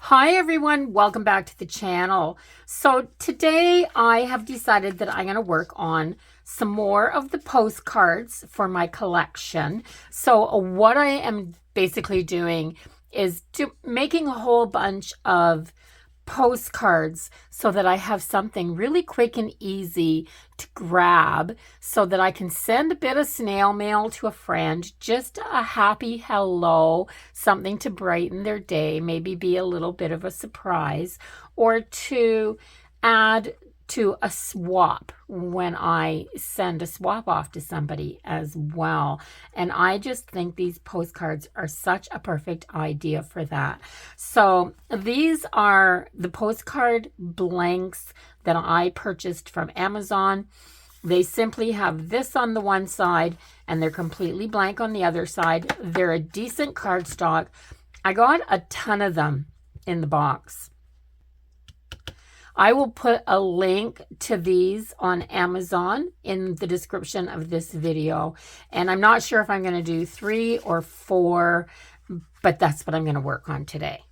Hi everyone, welcome back to the channel. So today I have decided that I'm going to work on some more of the postcards for my collection. So what I am basically doing is making a whole bunch of postcards so that I have something really quick and easy to grab so that I can send a bit of snail mail to a friend, just a happy hello, something to brighten their day, maybe be a little bit of a surprise, or to add to a swap when I send a swap off to somebody as well. And I just think these postcards are such a perfect idea for that. So these are the postcard blanks that I purchased from Amazon. They simply have this on the one side and they're completely blank on the other side. They're a decent cardstock. I got a ton of them in the box. I will put a link to these on Amazon in the description of this video. And I'm not sure if I'm going to do 3 or 4, but that's what I'm going to work on today.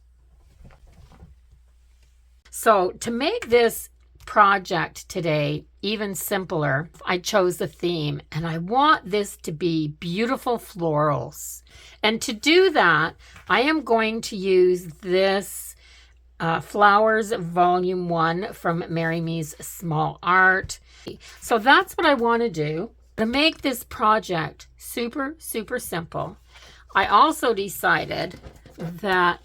So to make this project today even simpler, I chose a theme, and I want this to be beautiful florals. And to do that, I am going to use this Flowers Volume 1 from Mary Me's Small Art. So that's what I want to do to make this project super simple. I also decided that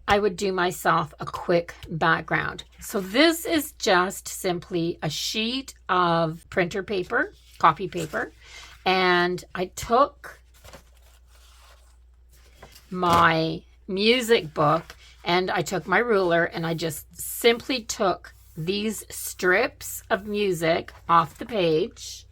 I would do myself a quick background. So this is just simply a sheet of printer paper, copy paper, and I took my music book and I took my ruler and I just simply took these strips of music off the page,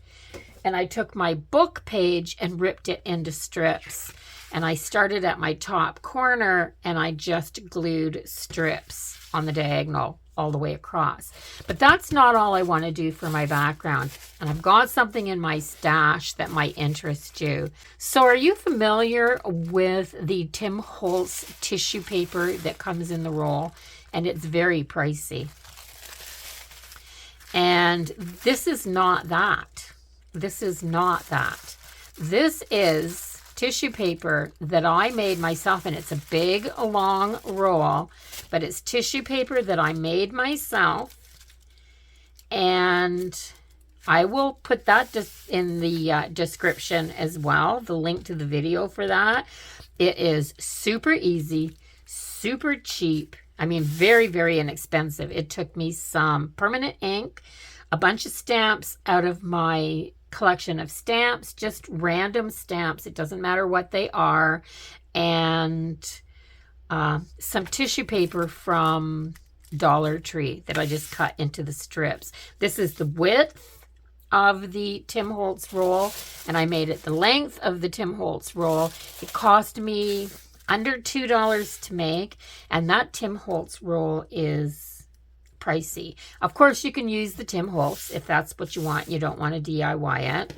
and I took my book page and ripped it into strips, and I started at my top corner and I just glued strips on the diagonal all the way across. But that's not all I want to do for my background. And I've got something in my stash that might interest you. So are you familiar with the Tim Holtz tissue paper that comes in the roll? And it's very pricey. And this is not that. This is not that. This is tissue paper that I made myself, and it's a big long roll, but it's tissue paper that I made myself, and I will put that just in the description as well, the link to the video for that. It is super easy, super cheap. I mean, very inexpensive. It took me some permanent ink, a bunch of stamps out of my collection of stamps, just random stamps, it doesn't matter what they are, and some tissue paper from Dollar Tree that I just cut into the strips. This is the width of the Tim Holtz roll, and I made it the length of the Tim Holtz roll. It cost me under $2 to make, and that Tim Holtz roll is pricey. Of course, you can use the Tim Holtz if that's what you want. You don't want to DIY it.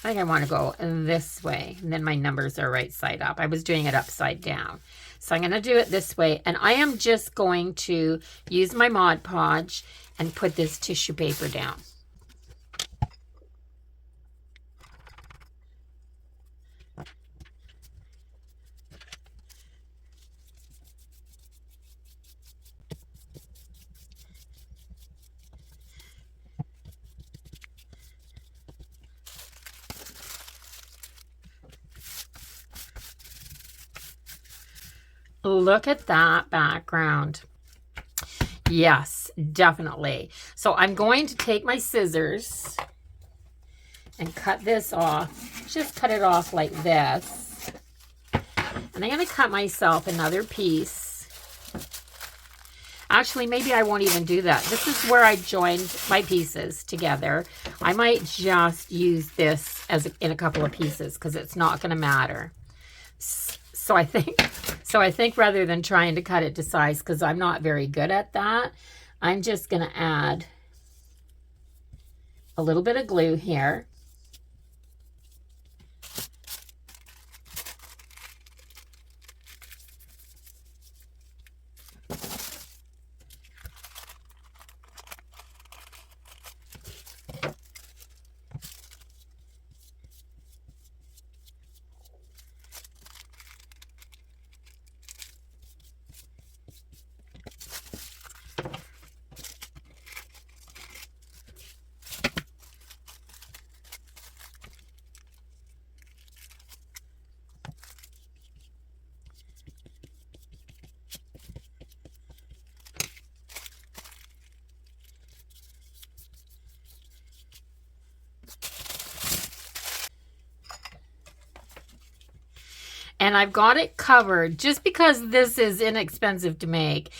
I think I want to go this way, and then my numbers are right side up. I was doing it upside down. So I'm going to do it this way, and I am just going to use my Mod Podge and put this tissue paper down. Look at that background. Yes, definitely. So I'm going to take my scissors and cut this off. Just cut it off like this. And I'm going to cut myself another piece. Actually, maybe I won't even do that. This is where I joined my pieces together. I might just use this in a couple of pieces because it's not going to matter. So I think rather than trying to cut it to size, because I'm not very good at that, I'm just going to add a little bit of glue here. And I've got it covered. Just because this is inexpensive to make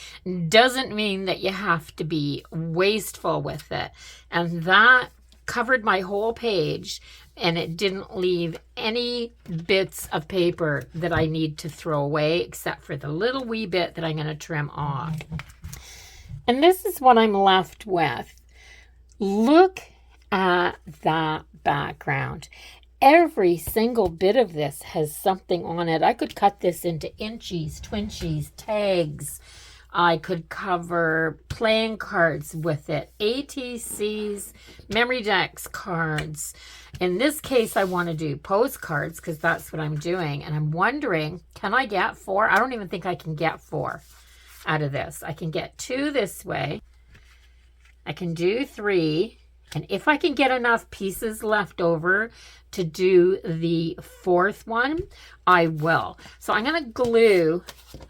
doesn't mean that you have to be wasteful with it. And that covered my whole page, and it didn't leave any bits of paper that I need to throw away, except for the little wee bit that I'm going to trim off. And this is what I'm left with. Look at that background. Every single bit of this has something on it. I could cut this into inchies, twinchies, tags. I could cover playing cards with it, ATCs, memory decks cards. In this case, I want to do postcards because that's what I'm doing. And I'm wondering, can I get 4? I don't even think I can get 4 out of this. I can get 2 this way. I can do 3. And if I can get enough pieces left over to do the 4th one, I will. So I'm going to glue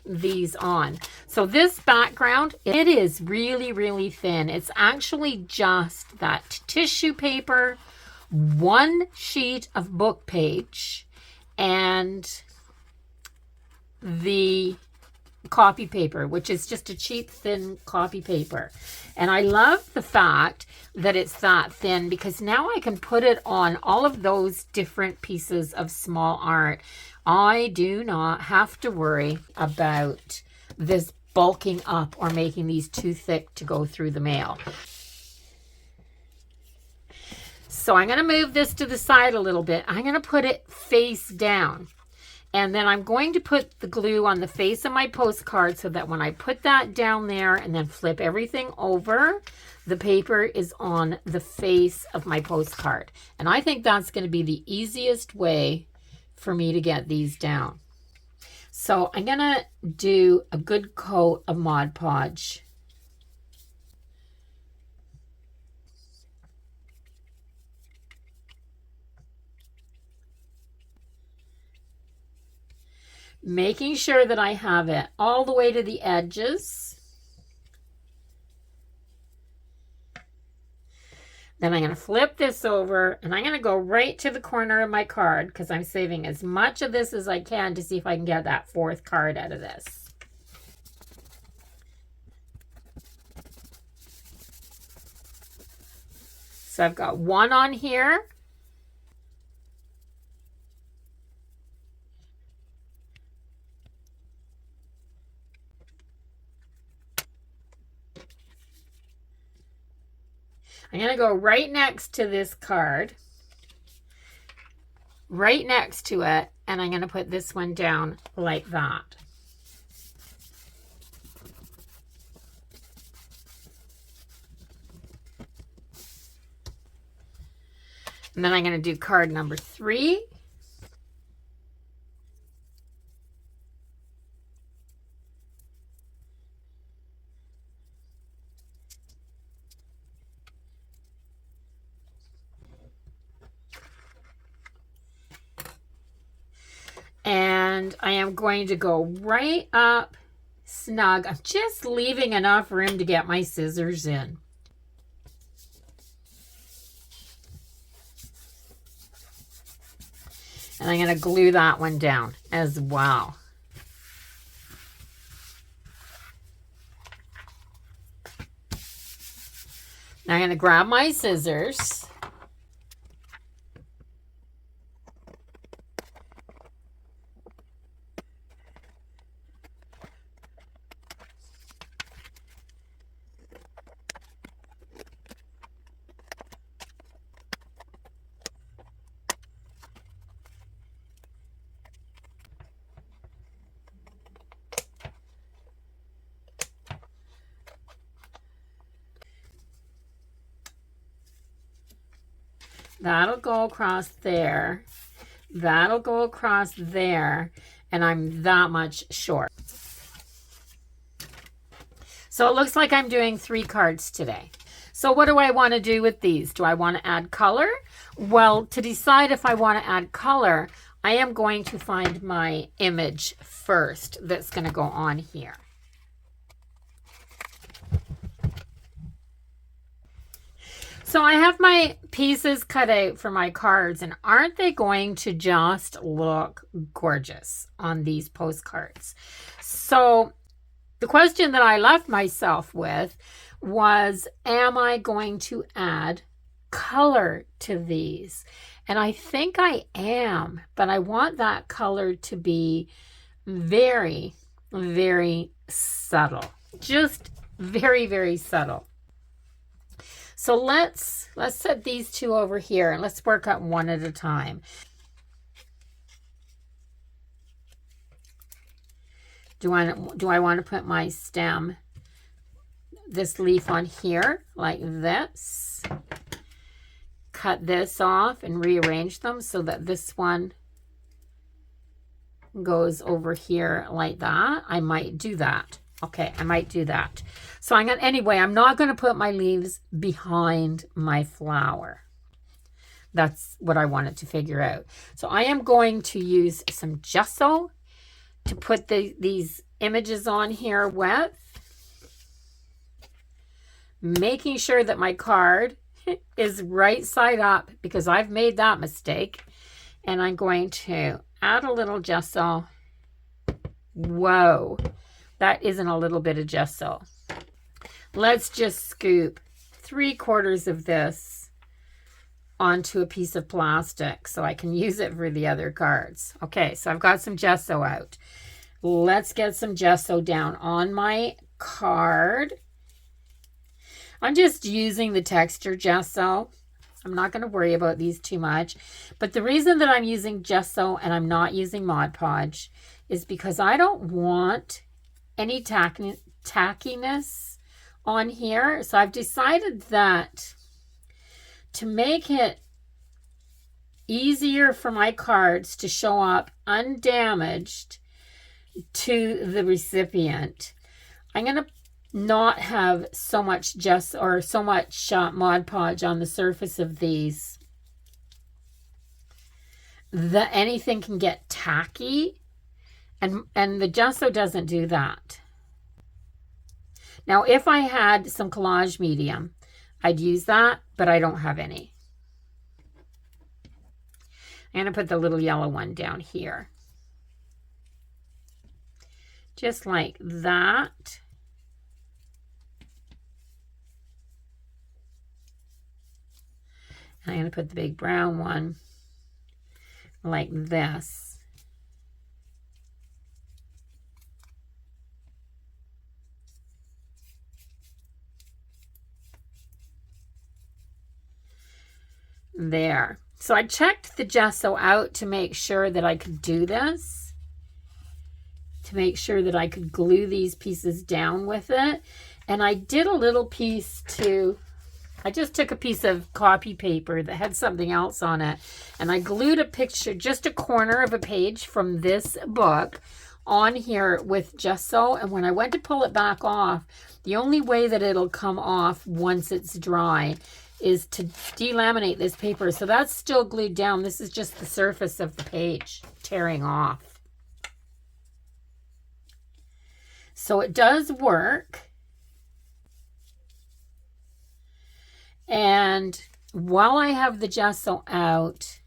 these on. So this background, it is really, really thin. It's actually just that tissue paper, 1 sheet of book page, and the copy paper, which is just a cheap thin copy paper. And I love the fact that it's that thin because now I can put it on all of those different pieces of small art. I do not have to worry about this bulking up or making these too thick to go through the mail. So I'm going to move this to the side a little bit. I'm going to put it face down. And then I'm going to put the glue on the face of my postcard so that when I put that down there and then flip everything over, the paper is on the face of my postcard. And I think that's going to be the easiest way for me to get these down. So I'm going to do a good coat of Mod Podge. Making sure that I have it all the way to the edges. Then I'm going to flip this over and I'm going to go right to the corner of my card because I'm saving as much of this as I can to see if I can get that 4th card out of this. So I've got 1 on here. I'm going to go right next to this card, right next to it, and I'm going to put this one down like that. And then I'm going to do card number 3. And I am going to go right up snug. I'm just leaving enough room to get my scissors in. And I'm going to glue that one down as well. Now I'm going to grab my scissors. That'll go across there. That'll go across there. And I'm that much short. So it looks like I'm doing 3 cards today. So what do I want to do with these? Do I want to add color? Well, to decide if I want to add color, I am going to find my image first that's going to go on here. So I have my pieces cut out for my cards, and aren't they going to just look gorgeous on these postcards? So the question that I left myself with was, am I going to add color to these? And I think I am, but I want that color to be very, very subtle. Just very, very subtle. So let's set these two over here and let's work up one at a time. Do I want to put my stem, this leaf on here like this? Cut this off and rearrange them so that this one goes over here like that. I might do that. Okay, I might do that. So anyway, I'm not going to put my leaves behind my flower. That's what I wanted to figure out. So I am going to use some gesso to put these images on here with, making sure that my card is right side up because I've made that mistake. And I'm going to add a little gesso. Whoa. That isn't a little bit of gesso. Let's just scoop 3/4 of this onto a piece of plastic so I can use it for the other cards. Okay, so I've got some gesso out. Let's get some gesso down on my card. I'm just using the texture gesso. I'm not going to worry about these too much. But the reason that I'm using gesso and I'm not using Mod Podge is because I don't want any tackiness on here. So I've decided that to make it easier for my cards to show up undamaged to the recipient, I'm going to not have so much gesso or so much Mod Podge on the surface of these that anything can get tacky. And the gesso doesn't do that. Now, if I had some collage medium, I'd use that, but I don't have any. I'm going to put the little yellow one down here. Just like that. And I'm going to put the big brown one like this. There. So I checked the gesso out to make sure that I could do this, to make sure that I could glue these pieces down with it. And I did a little piece too. I just took a piece of copy paper that had something else on it, and I glued a picture, just a corner of a page from this book, on here with gesso. And when I went to pull it back off, the only way that it'll come off once it's dry is to delaminate this paper. So that's still glued down. This is just the surface of the page tearing off. So it does work. And while I have the gesso out,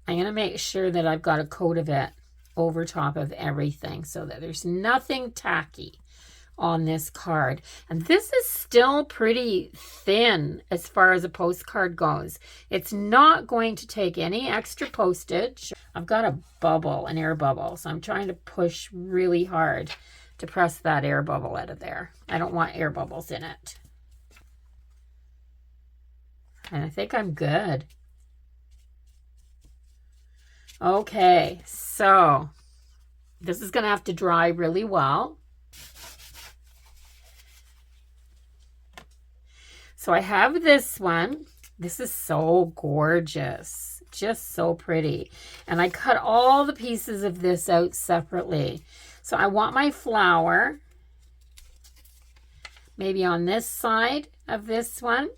I'm going to make sure that I've got a coat of it over top of everything so that there's nothing tacky on this card. And this is still pretty thin as far as a postcard goes. It's not going to take any extra postage. I've got a bubble, an air bubble, so I'm trying to push really hard to press that air bubble out of there. I don't want air bubbles in it. And I think I'm good. Okay, so this is going to have to dry really well. So I have this one. This is so gorgeous. Just so pretty. And I cut all the pieces of this out separately. So I want my flower maybe on this side of this one.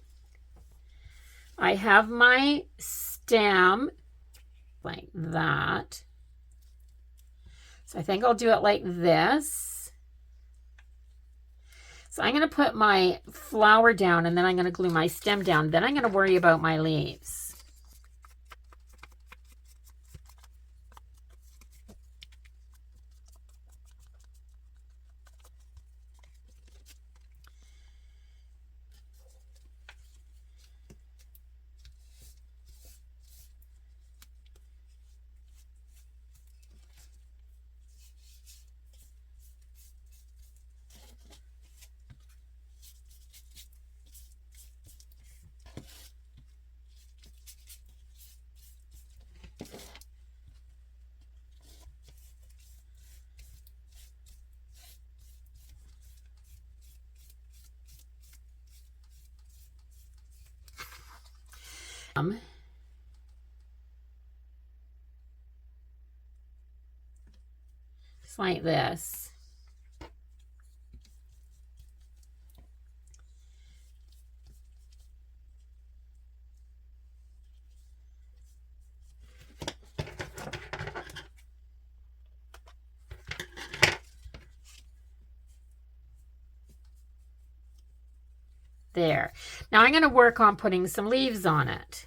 I have my stem like that. So I think I'll do it like this. So I'm going to put my flower down, and then I'm going to glue my stem down. Then I'm going to worry about my leaves. Just like this. There. Now I'm going to work on putting some leaves on it.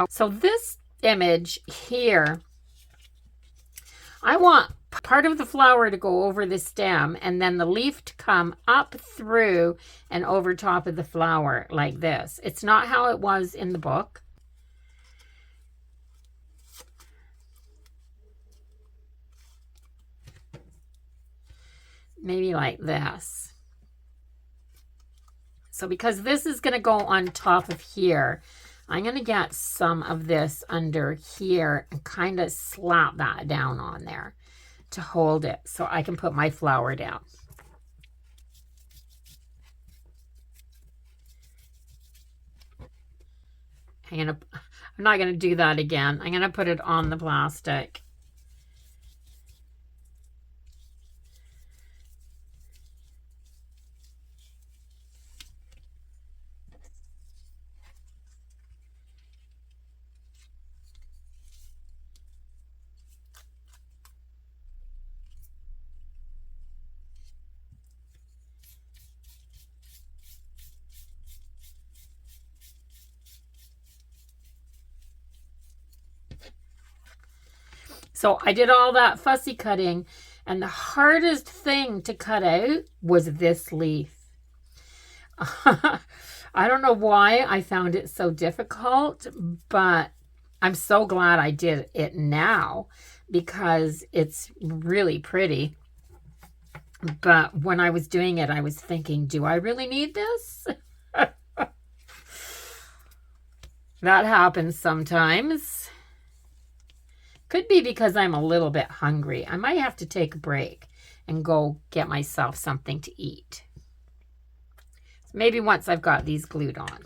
So this image here, I want part of the flower to go over the stem and then the leaf to come up through and over top of the flower like this. It's not how it was in the book. Maybe like this. So because this is going to go on top of here, I'm going to get some of this under here and kind of slap that down on there to hold it so I can put my flower down. I'm not going to do that again. I'm going to put it on the plastic. So I did all that fussy cutting, and the hardest thing to cut out was this leaf. I don't know why I found it so difficult, but I'm so glad I did it now because it's really pretty. But when I was doing it, I was thinking, do I really need this? That happens sometimes. Could be because I'm a little bit hungry. I might have to take a break and go get myself something to eat. Maybe once I've got these glued on.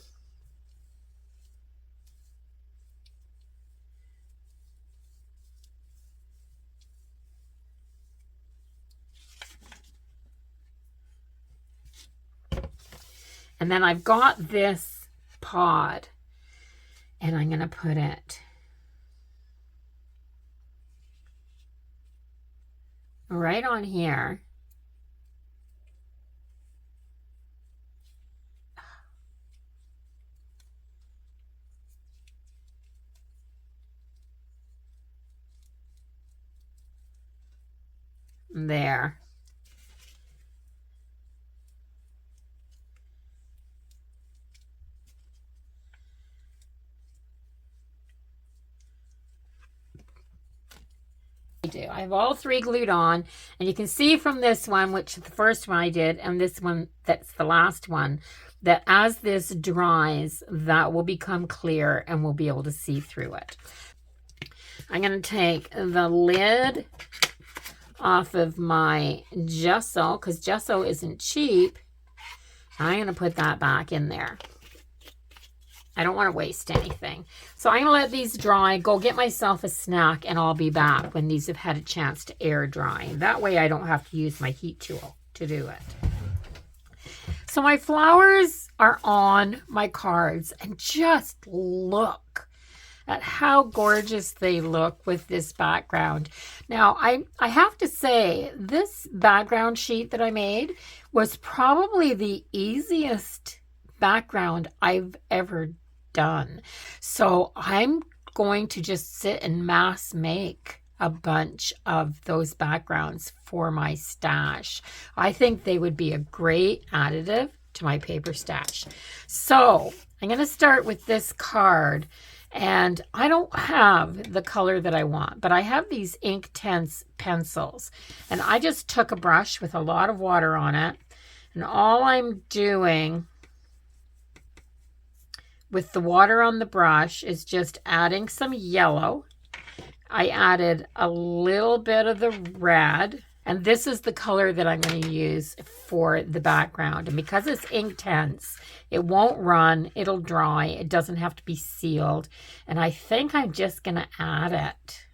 And then I've got this pod, and I'm going to put it right on here. in there. I have all three glued on, and you can see from this one, which is the first one I did, and this one that's the last one, that as this dries, that will become clear and we'll be able to see through it. I'm going to take the lid off of my gesso, because gesso isn't cheap. I'm going to put that back in there. I don't want to waste anything. So I'm going to let these dry, go get myself a snack, and I'll be back when these have had a chance to air dry. That way I don't have to use my heat tool to do it. So my flowers are on my cards, and just look at how gorgeous they look with this background. Now, I have to say, this background sheet that I made was probably the easiest background I've ever done. So I'm going to just sit and mass make a bunch of those backgrounds for my stash. I think they would be a great additive to my paper stash. So I'm going to start with this card, and I don't have the color that I want, but I have these Inktense pencils, and I just took a brush with a lot of water on it, and all I'm doing with the water on the brush is just adding some yellow. I added a little bit of the red, and this is the color that I'm going to use for the background. And because it's Inktense, it won't run, it'll dry, it doesn't have to be sealed. And I think I'm just going to add it.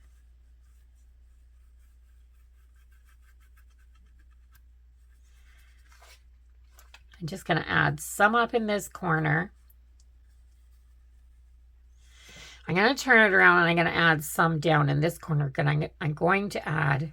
I'm just going to add some up in this corner. I'm going to turn it around, and I'm going to add some down in this corner. I'm going to add,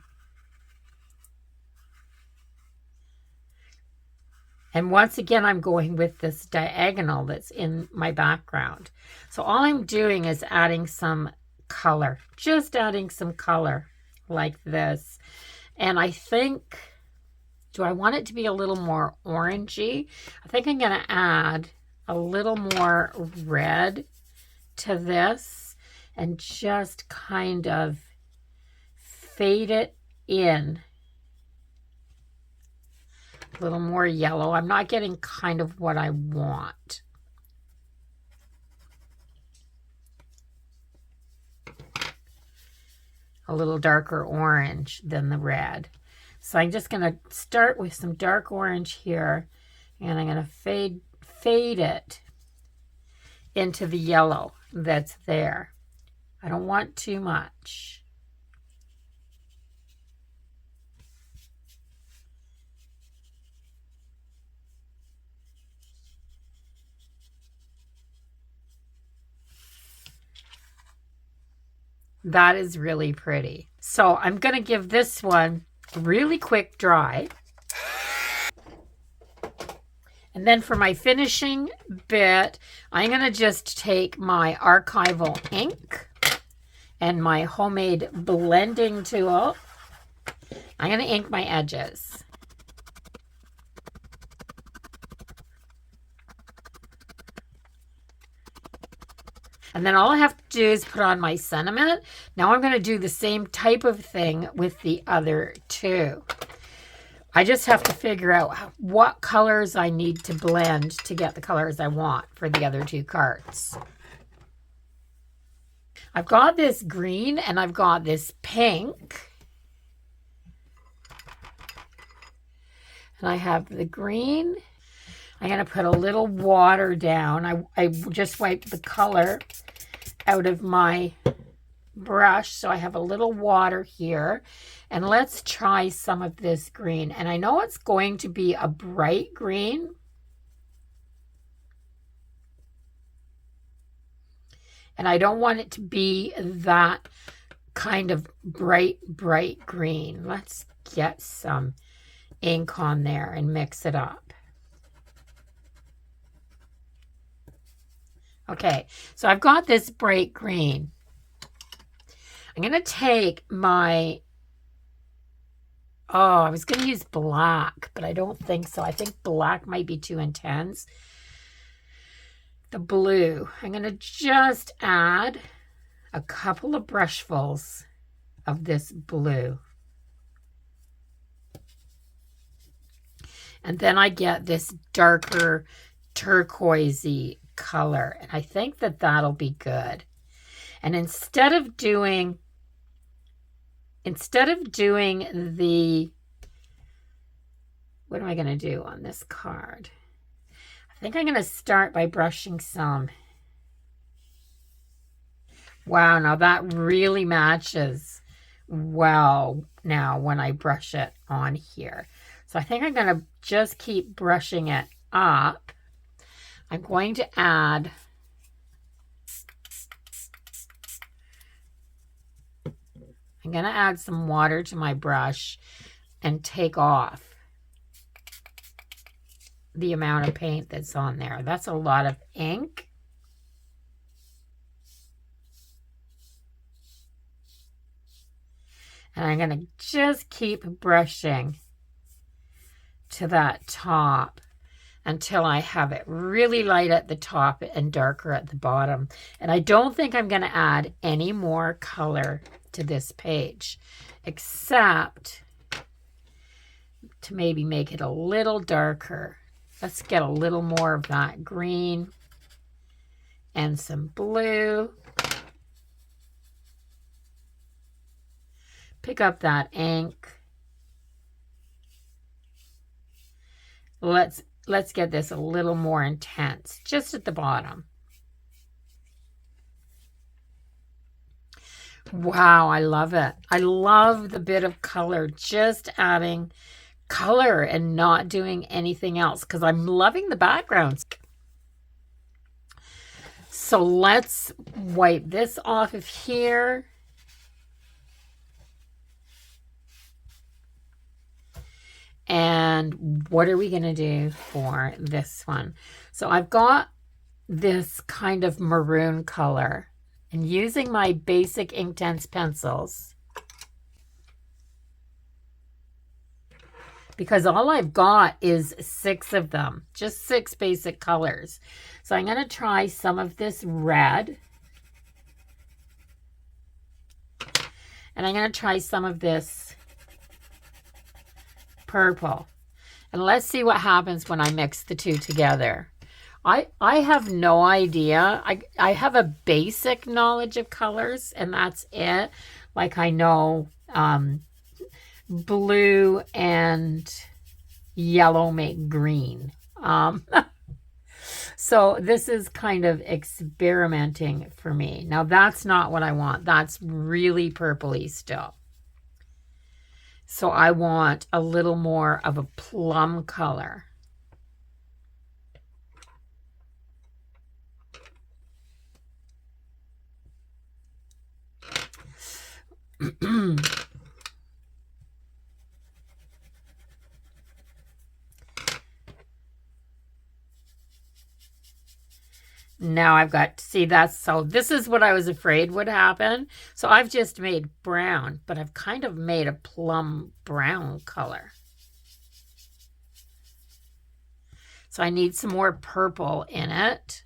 and once again, I'm going with this diagonal that's in my background. So all I'm doing is adding some color, just adding some color like this. And I think, do I want it to be a little more orangey? I think I'm going to add a little more red to this and just kind of fade it in. A little more yellow. I'm not getting kind of what I want. A little darker orange than the red. So I'm just going to start with some dark orange here, and I'm going to fade it into the yellow that's there. I don't want too much. That is really pretty. So I'm going to give this one a really quick dry. And then for my finishing bit, I'm going to just take my archival ink and my homemade blending tool. I'm going to ink my edges. And then all I have to do is put on my sentiment. Now I'm going to do the same type of thing with the other two. I just have to figure out what colors I need to blend to get the colors I want for the other two cards. I've got this green and I've got this pink. And I have the green. I'm going to put a little water down. I just wiped the color out of my brush, so I have a little water here. And let's try some of this green. And I know it's going to be a bright green. And I don't want it to be that kind of bright green. Let's get some ink on there and mix it up. Okay, so I've got this bright green. I'm going to take my Oh, I was going to use black, but I don't think so. I think black might be too intense. The blue. I'm going to just add a couple of brushfuls of this blue. And then I get this darker turquoisey color. And I think that that'll be good. And instead of doing the, what am I going to do on this card? I think I'm going to start by brushing some. Wow, now that really matches well now when I brush it on here. So I think I'm going to just keep brushing it up. I'm going to add some water to my brush and take off the amount of paint that's on there. That's a lot of ink. And I'm going to just keep brushing to that top until I have it really light at the top and darker at the bottom. And I don't think I'm going to add any more color to this page, except to maybe make it a little darker. Let's get a little more of that green and some blue. Pick up that ink. Let's get this a little more intense, just at the bottom. Wow, I love it. I love the bit of color, just adding color and not doing anything else because I'm loving the backgrounds. So let's wipe this off of here. And what are we going to do for this one? So I've got this kind of maroon color. And using my basic Inktense pencils, because all I've got is 6 of them, just 6 basic colors. So I'm going to try some of this red. And I'm going to try some of this purple. And let's see what happens when I mix the two together. I have no idea. I have a basic knowledge of colors, and that's it. Like I know blue and yellow make green. So this is kind of experimenting for me. Now that's not what I want. That's really purpley still. So I want a little more of a plum color. Now I've got, see that's, so this is what I was afraid would happen. So I've just made brown, but I've kind of made a plum brown color. So I need some more purple in it.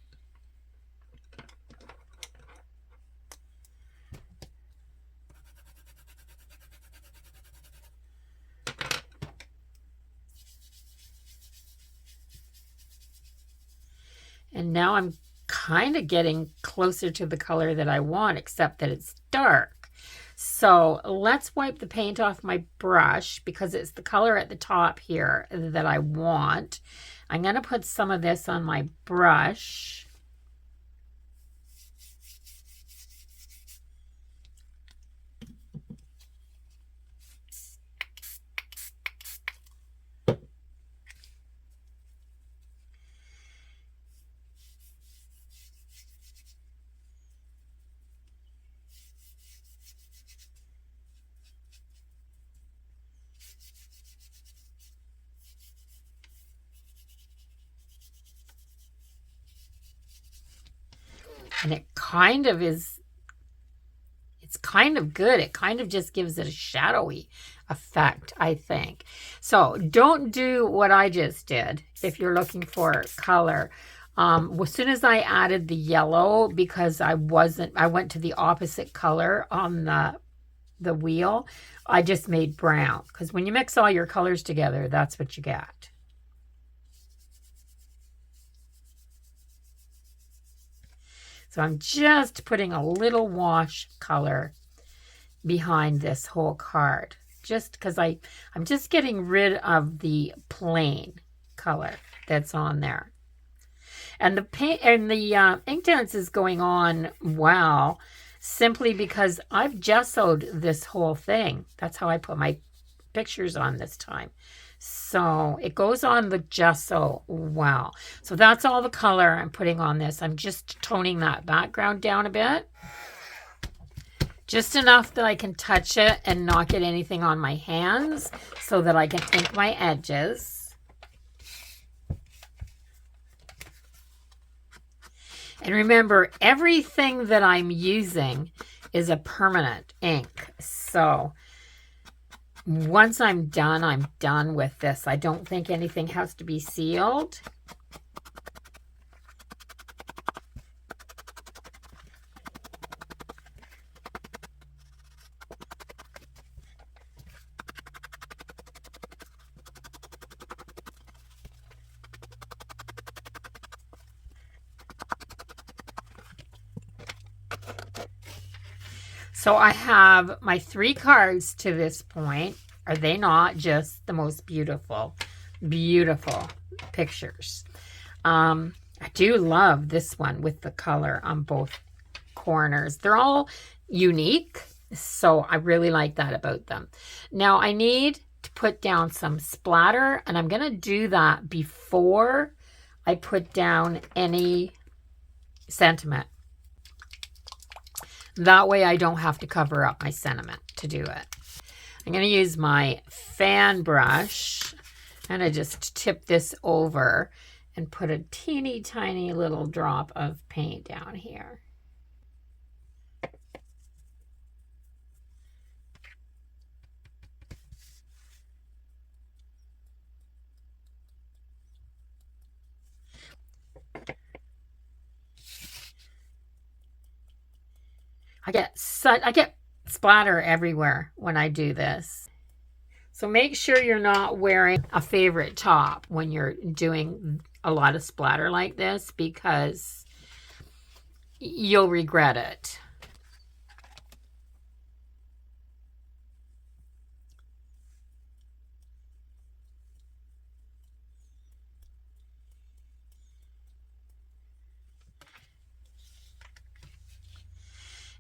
And now I'm kind of getting closer to the color that I want, except that it's dark. So let's wipe the paint off my brush because it's the color at the top here that I want. I'm going to put some of this on my brush. And it kind of is, it's kind of good. It kind of just gives it a shadowy effect, I think. So don't do what I just did if you're looking for color. As soon as I added the yellow, because I went to the opposite color on the wheel, I just made brown, because when you mix all your colors together, that's what you get. So I'm just putting a little wash color behind this whole card, just because I'm just getting rid of the plain color that's on there. And the paint and the ink dance is going on well, simply because I've gessoed this whole thing. That's how I put my pictures on this time. So it goes on the gesso well. So that's all the color I'm putting on this. I'm just toning that background down a bit. Just enough that I can touch it and not get anything on my hands, so that I can ink my edges. And remember, everything that I'm using is a permanent ink. So once I'm done with this. I don't think anything has to be sealed. So I have my 3 cards to this point. Are they not just the most beautiful, beautiful pictures? I do love this one with the color on both corners. They're all unique, so I really like that about them. Now I need to put down some splatter, and I'm going to do that before I put down any sentiment. That way I don't have to cover up my sentiment to do it. I'm going to use my fan brush and I just tip this over and put a teeny tiny little drop of paint down here. I get splatter everywhere when I do this. So make sure you're not wearing a favorite top when you're doing a lot of splatter like this, because you'll regret it.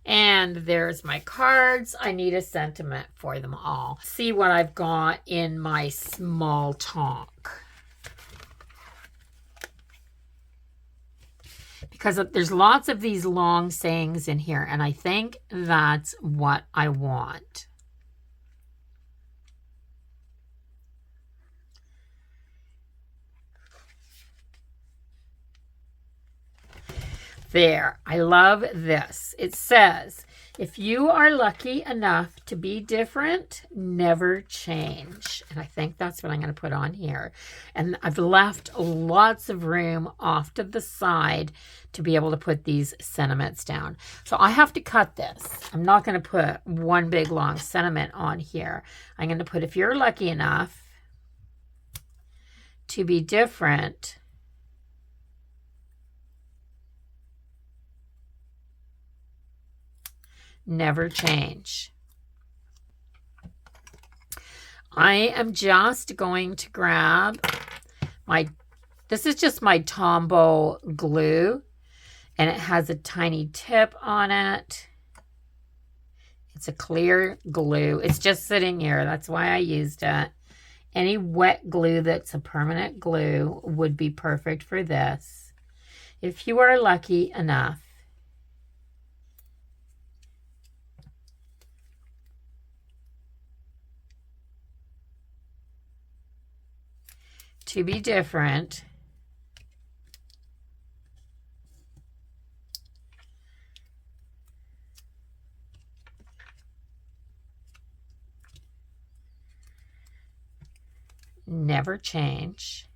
And there's my cards. I need a sentiment for them all. See what I've got in my small talk. Because there's lots of these long sayings in here, and I think that's what I want. There, I love this. It says, if you are lucky enough to be different, never change. And I think that's what I'm going to put on here. And I've left lots of room off to the side to be able to put these sentiments down. So I have to cut this. I'm not going to put one big long sentiment on here. I'm going to put, if you're lucky enough to be different, never change. I am just going to grab this is just my Tombow glue, and it has a tiny tip on it. It's a clear glue. It's just sitting here. That's why I used it. Any wet glue that's a permanent glue would be perfect for this. If you are lucky enough to be different, never change.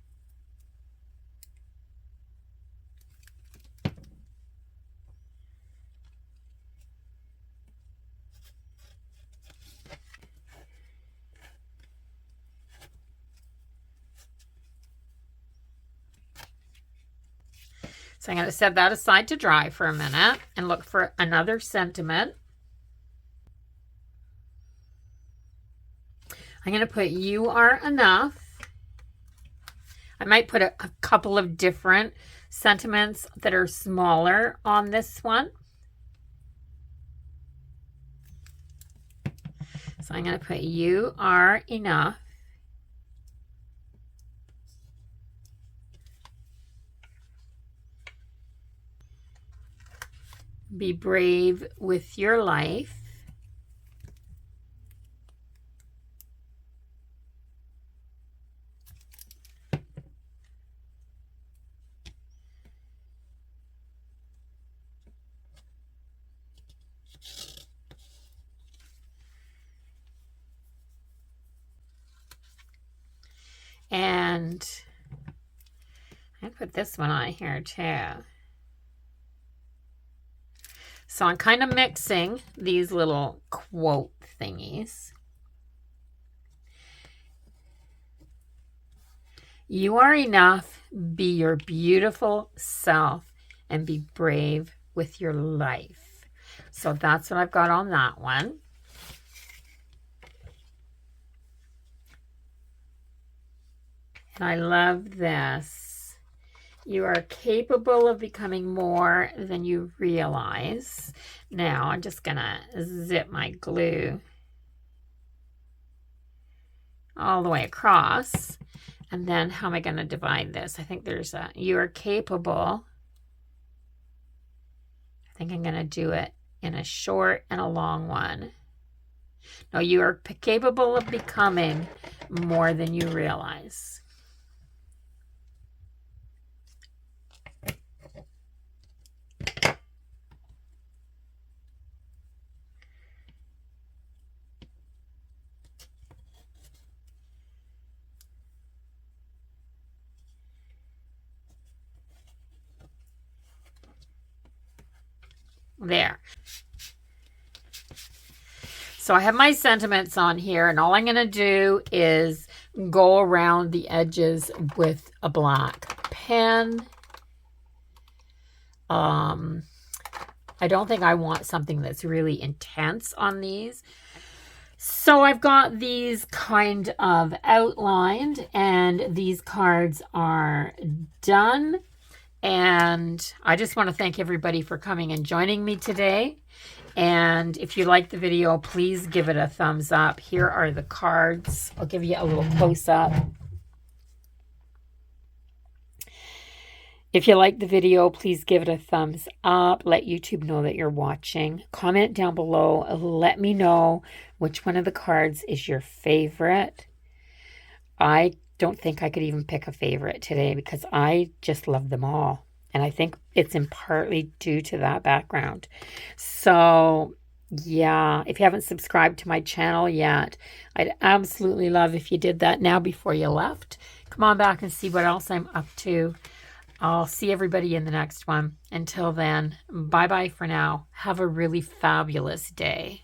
So I'm going to set that aside to dry for a minute and look for another sentiment. I'm going to put "You are enough." I might put a couple of different sentiments that are smaller on this one. So I'm going to put "You are enough." Be brave with your life. And I put this one on here too. So I'm kind of mixing these little quote thingies. You are enough. Be your beautiful self and be brave with your life. So that's what I've got on that one. And I love this. You are capable of becoming more than you realize. Now I'm just gonna zip my glue all the way across. And then how am I gonna divide this? I think there's a, you are capable. I think I'm gonna do it in a short and a long one. No, you are capable of becoming more than you realize. There. So I have my sentiments on here, and all I'm going to do is go around the edges with a black pen. I don't think I want something that's really intense on these. So I've got these kind of outlined, and these cards are done. And I just want to thank everybody for coming and joining me today. And if you like the video, please give it a thumbs up. Here are the cards. I'll give you a little close-up. If you like the video, please give it a thumbs up. Let YouTube know that you're watching. Comment down below. Let me know which one of the cards is your favorite. I don't think I could even pick a favorite today because I just love them all. And I think it's in partly due to that background. So, yeah, if you haven't subscribed to my channel yet, I'd absolutely love if you did that now before you left. Come on back and see what else I'm up to. I'll see everybody in the next one. Until then, bye-bye for now. Have a really fabulous day.